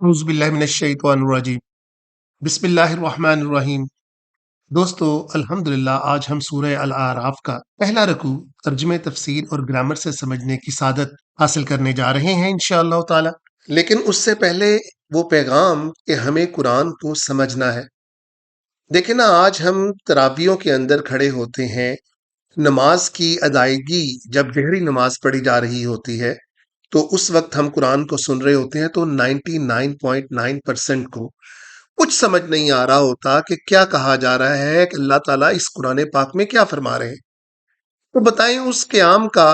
اعوذ باللہ من الشیطان الرجیم بسم اللہ الرحمن الرحیم۔ دوستو الحمدللہ آج ہم سورہ الاعراف کا پہلا رکوع ترجمہ تفسیر اور گرامر سے سمجھنے کی سعادت حاصل کرنے جا رہے ہیں انشاءاللہ تعالی، لیکن اس سے پہلے وہ پیغام کہ ہمیں قرآن کو سمجھنا ہے۔ دیکھیں نا، آج ہم تراویحوں کے اندر کھڑے ہوتے ہیں، نماز کی ادائیگی جب جہری نماز پڑھی جا رہی ہوتی ہے تو اس وقت ہم قرآن کو سن رہے ہوتے ہیں تو 99.9% کو کچھ سمجھ نہیں آ رہا ہوتا کہ کیا کہا جا رہا ہے، کہ اللہ تعالیٰ اس قرآن پاک میں کیا فرما رہے ہیں۔ تو بتائیں اس قیام کا،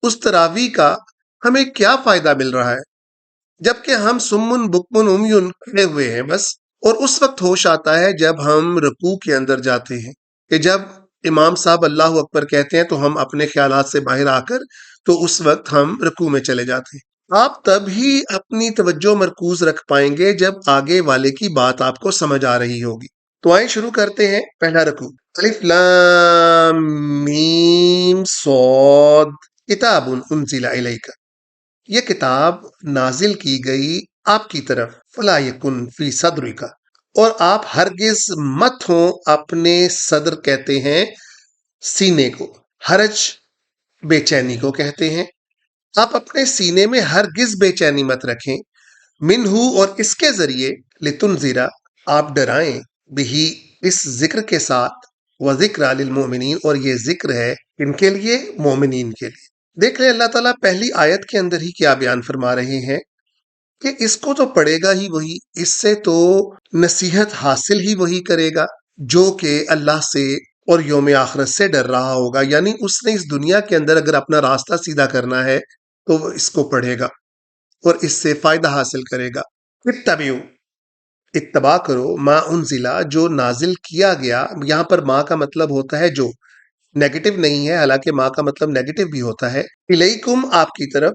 اس تراویح کا ہمیں کیا فائدہ مل رہا ہے، جبکہ ہم سمن بکمن امیون کھڑے ہوئے ہیں بس۔ اور اس وقت ہوش آتا ہے جب ہم رکوع کے اندر جاتے ہیں، کہ جب امام صاحب اللہ اکبر کہتے ہیں تو ہم اپنے خیالات سے باہر آ کر تو اس وقت ہم رکوع میں چلے جاتے ہیں۔ آپ تب ہی اپنی توجہ مرکوز رکھ پائیں گے جب آگے والے کی بات آپ کو سمجھ آ رہی ہوگی۔ تو آئیں شروع کرتے ہیں پہلا رکوع۔ الف لام میم صاد کتاب انزل الیک، یہ کتاب نازل کی گئی آپ کی طرف، فلا یکن فی صدرک، اور آپ ہرگز مت ہوں اپنے صدر کہتے ہیں سینے کو، حرج بے چینی کو کہتے ہیں، آپ اپنے سینے میں ہرگز بے چینی مت رکھیں، منہو اور اس کے ذریعے، لتنذرا آپ ڈرائیں، بہی اس ذکر کے ساتھ، وذکر للمؤمنین اور یہ ذکر ہے ان کے لیے، مومنین کے لیے۔ دیکھ لیں اللہ تعالیٰ پہلی آیت کے اندر ہی کیا بیان فرما رہے ہیں کہ اس کو تو پڑھے گا ہی وہی، اس سے تو نصیحت حاصل ہی وہی کرے گا جو کہ اللہ سے اور یوم آخرت سے ڈر رہا ہوگا، یعنی اس نے اس دنیا کے اندر اگر اپنا راستہ سیدھا کرنا ہے تو وہ اس کو پڑھے گا اور اس سے فائدہ حاصل کرے گا۔ اتبعوا، اتباع کرو، ما انزلہ جو نازل کیا گیا، یہاں پر ما کا مطلب ہوتا ہے جو، نیگیٹو نہیں ہے، حالانکہ ما کا مطلب نیگیٹو بھی ہوتا ہے، الیکم آپ کی طرف،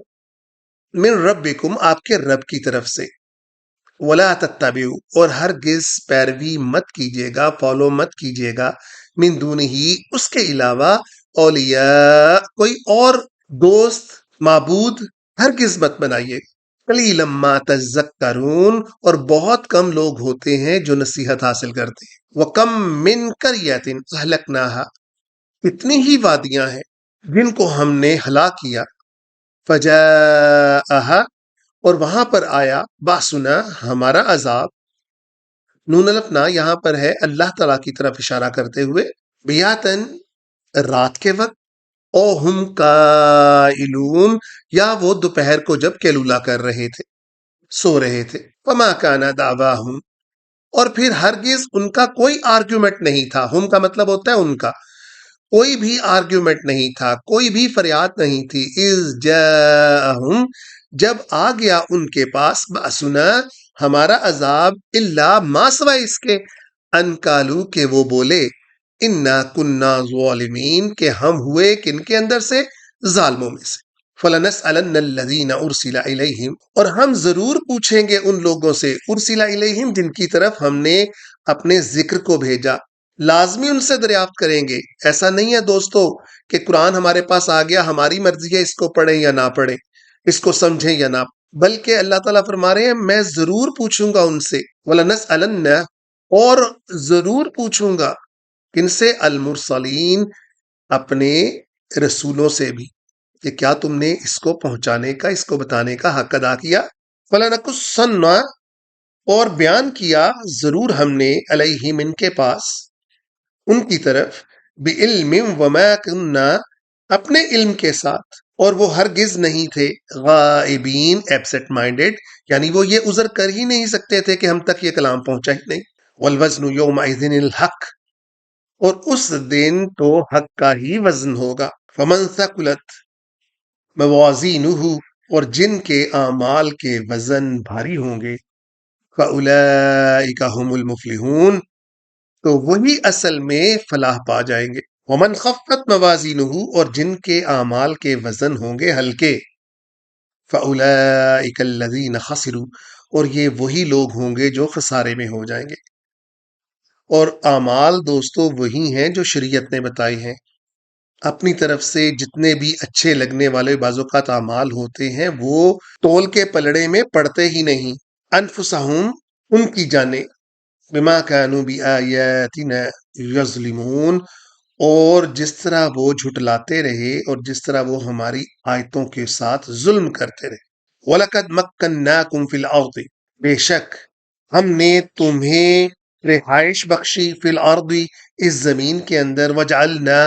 من ربکم آپ کے رب کی طرف سے، ولا تتبعوا اور ہرگز پیروی مت کیجیے گا، فالو مت کیجیے گا، من دونہ اس کے علاوہ، اولیاء کوئی اور دوست معبود ہرگز مت بنائیے، قلیلا ما تذکرون اور بہت کم لوگ ہوتے ہیں جو نصیحت حاصل کرتے ہیں، وکم من قریۃ اہلکناها اتنی ہی وادیاں ہیں جن کو ہم نے ہلاک کیا، فجاءها اور وہاں پر آیا، باسنا ہمارا عذاب، نون الفنا یہاں پر ہے اللہ تعالیٰ کی طرف اشارہ کرتے ہوئے، بیاتن رات کے وقت، او ہم قائلون یا وہ دوپہر کو جب کیلولا کر رہے تھے، سو رہے تھے، وما کان دعواہم اور پھر ہرگز ان کا کوئی آرگیومنٹ نہیں تھا، ہم کا مطلب ہوتا ہے ان کا، کوئی بھی آرگیومنٹ نہیں تھا، کوئی بھی فریاد نہیں تھی، اذ جاءہم جب آ گیا ان کے پاس، باسنا ہمارا عذاب، الا ما سوائے اس کے، ان قالو کہ وہ بولے، انا کننا ظالمین کہ ہم ہوئے کن کے اندر سے، ظالموں میں سے، فلنسألن الذین ارسل الیہم اور ہم ضرور پوچھیں گے ان لوگوں سے، ارسل الیہم جن کی طرف ہم نے اپنے ذکر کو بھیجا، لازمی ان سے دریافت کریں گے۔ ایسا نہیں ہے دوستو کہ قرآن ہمارے پاس آ گیا، ہماری مرضی ہے اس کو پڑھیں یا نہ پڑھیں، اس کو سمجھیں یا نہ، بلکہ اللہ تعالیٰ فرما رہے ہیں میں ضرور پوچھوں گا ان سے، وَلَنَسْأَلَنَّ اور ضرور پوچھوں گا کن سے، المرسلین اپنے رسولوں سے بھی، کہ کیا تم نے اس کو پہنچانے کا، اس کو بتانے کا حق ادا کیا، فَلَنَقُصَّنَّ اور بیان کیا ضرور ہم نے، علیہم ان کے پاس، ان کی طرف، بعلم وما کننا اپنے علم کے ساتھ، اور وہ ہرگز نہیں تھے، غائبین ایبسنٹ مائنڈڈ، یعنی وہ یہ عذر کر ہی نہیں سکتے تھے کہ ہم تک یہ کلام پہنچا ہی نہیں، والوزن یومئذ الحق اور اس دن تو حق کا ہی وزن ہوگا، فمن ثقلت موازینہ اور جن کے اعمال کے وزن بھاری ہوں گے، فاولئک هم المفلحون تو وہی اصل میں فلاح پا جائیں گے، ومن خفت موازینہ اور جن کے اعمال کے وزن ہوں گے ہلکے، فاولئک الذین خسروا اور یہ وہی لوگ ہوں گے جو خسارے میں ہو جائیں گے۔ اور اعمال دوستو وہی ہیں جو شریعت نے بتائی ہیں، اپنی طرف سے جتنے بھی اچھے لگنے والے بعض اوقات اعمال ہوتے ہیں وہ تول کے پلڑے میں پڑتے ہی نہیں، انفسہم ان کی جانیں بما کانوا بآیاتنا یظلمون اور جس طرح وہ جھٹلاتے رہے اور جس طرح وہ ہماری آیتوں کے ساتھ ظلم کرتے رہے. وَلَقَدْ مَكَّنَّاكُمْ فِي الْأَرْضِ بے شک ہم نے تمہیں رہائش بخشی فی الارض اس زمین کے اندر وجعلنا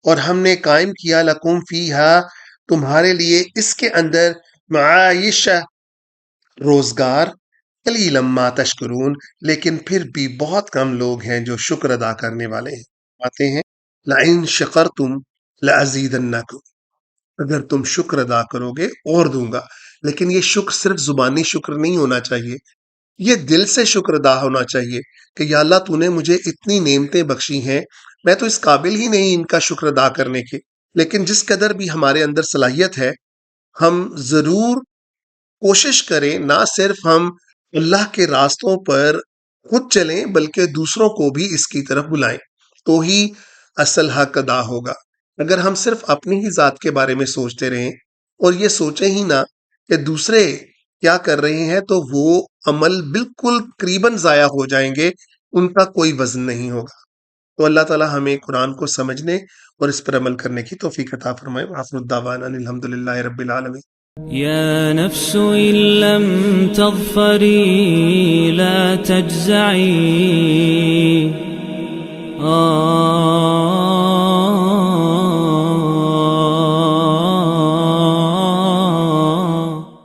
اور ہم نے قائم کیا لکم فیہا تمہارے لیے اس کے اندر معایشہ روزگار قلیلا ما تشکرون لیکن پھر بھی بہت کم لوگ ہیں جو شکر ادا کرنے والے ہیں. آتے ہیں لئن شکرتم لازیدنکم اگر تم شکر ادا کرو گے اور دوں گا. لیکن یہ شکر صرف زبانی شکر نہیں ہونا چاہیے، یہ دل سے شکر ادا ہونا چاہیے کہ یا اللہ تو نے مجھے اتنی نعمتیں بخشی ہیں، میں تو اس قابل ہی نہیں ان کا شکر ادا کرنے کے، لیکن جس قدر بھی ہمارے اندر صلاحیت ہے ہم ضرور کوشش کریں نہ صرف ہم اللہ کے راستوں پر خود چلیں بلکہ دوسروں کو بھی اس کی طرف بلائیں، تو ہی اصل حق ادا ہوگا. اگر ہم صرف اپنی ہی ذات کے بارے میں سوچتے رہیں اور یہ سوچیں ہی نہ کہ دوسرے کیا کر رہے ہیں تو وہ عمل بالکل قریباً ضائع ہو جائیں گے، ان کا کوئی وزن نہیں ہوگا. تو اللہ تعالی ہمیں قرآن کو سمجھنے اور اس پر عمل کرنے کی توفیق عطا فرمائے. وآخر الدعوانا ان الحمدللہ رب العالمین. يا نفس إن لم تظفري لا تجزعي